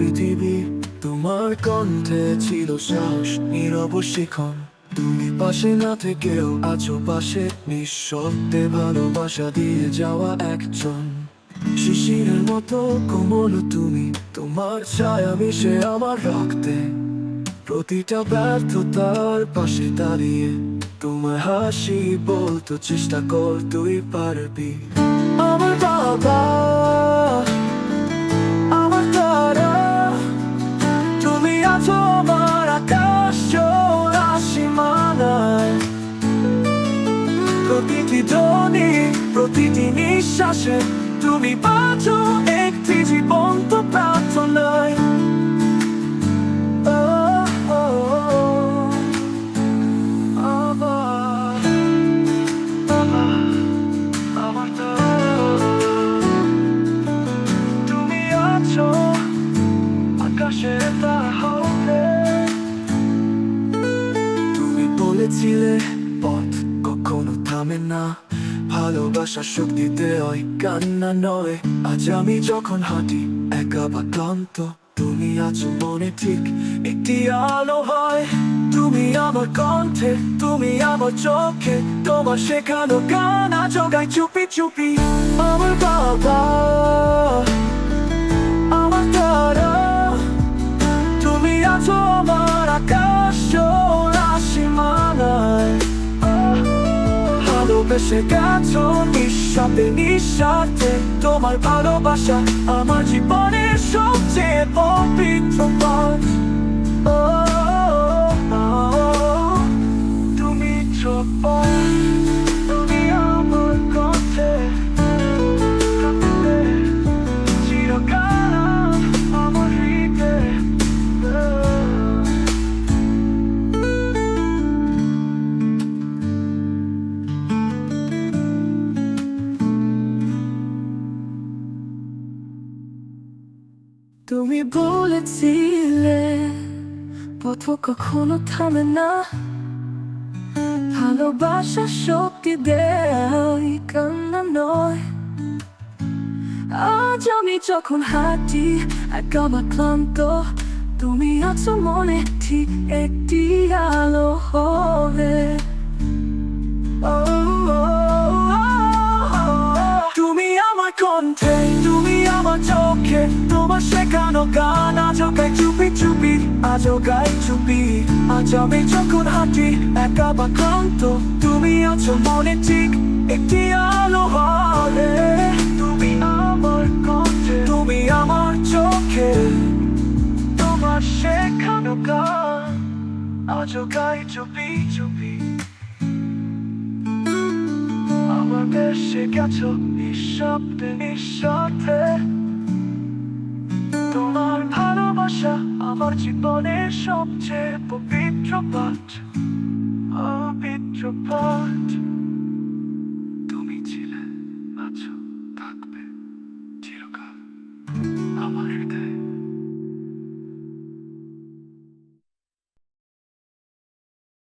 পৃথিবী। তোমার কণ্ঠে ছিল সাহস, নীরব শিখন। তুমি পাশে না থেকেও আছো পাশে, নিঃশব্দে ভালোবাসা দিয়ে যাওয়া একজন। শিশিরের মতো কোমল তুমি, তোমার ছায়া মিশে আমার রক্তে। প্রতিটা ব্যর্থতার পাশে দাঁড়িয়ে তোমার হাসি বলতো, চেষ্টা কর তুই পারবি। আমার বাবা, আমার তারা, তুমি আছো আমার আকাশ জোড়া সীমানায়। প্রতিটি ধ্বনি, প্রতিটি নিঃশ্বাসে তুমি বাঁচো একটি জীবন্ত প্রার্থনায়। তুমি আছো আকাশের তারা হতে। তুমি বলেছিলে পথ কখনো থামে না, ভালোবাসার শক্তি দেয় কান্না নয়। আজ আমি যখন হাঁটি একা বা ক্লান্ত, তুমি আছো মনে ঠিক একটি আলো হয়। তুমি আমার কণ্ঠে, তুমি আমার চোখে, তোমার শেখানো গান আজ গাই চুপি চুপি। আমার বাবা, আমার তারা, তুমি আছো আমার আকাশ জোড়া সীমানায়। ভালোবেসে গেছো নিঃস্বার্থে নিঃস্বার্থে, তোমার ভালোবাসা আমার জীবনের সবচেয়ে পবিত্র পথ। তুমি চোখ, তুমি আমার কণ্ঠে, চিরকাল আমার হৃদয়ে। তুমি বলেছিলে পথ কখনো থামে না, ভালোবাসা শক্তি দেয় কান্না নয়। আজ আমি যখন হাঁটি একা বা ক্লান্ত, তুমি আছো মনে ঠিক একটি আলো হবে। তুমি আমার কণ্ঠে, তুমি আমার চোখে, তোমার শেখানো গান আজ গাই চুপি চুপি, আজ গাই চুপি। আজ আমি যখন হাঁটি একা বা ক্লান্ত, তুমি আছো মনে ঠিক একটি আলো হবে। তুমি আমার কণ্ঠে, তুমি আমার চোখে, তোমার শেখানো গান আজ গাই চুপি চুপি। আমার বেশে গেছো নিঃশব্দে নিঃস্বার্থে, তোমার ভালোবাসা আমার জীবনের সবচেয়ে পবিত্র পাঠ, পবিত্র পাঠ।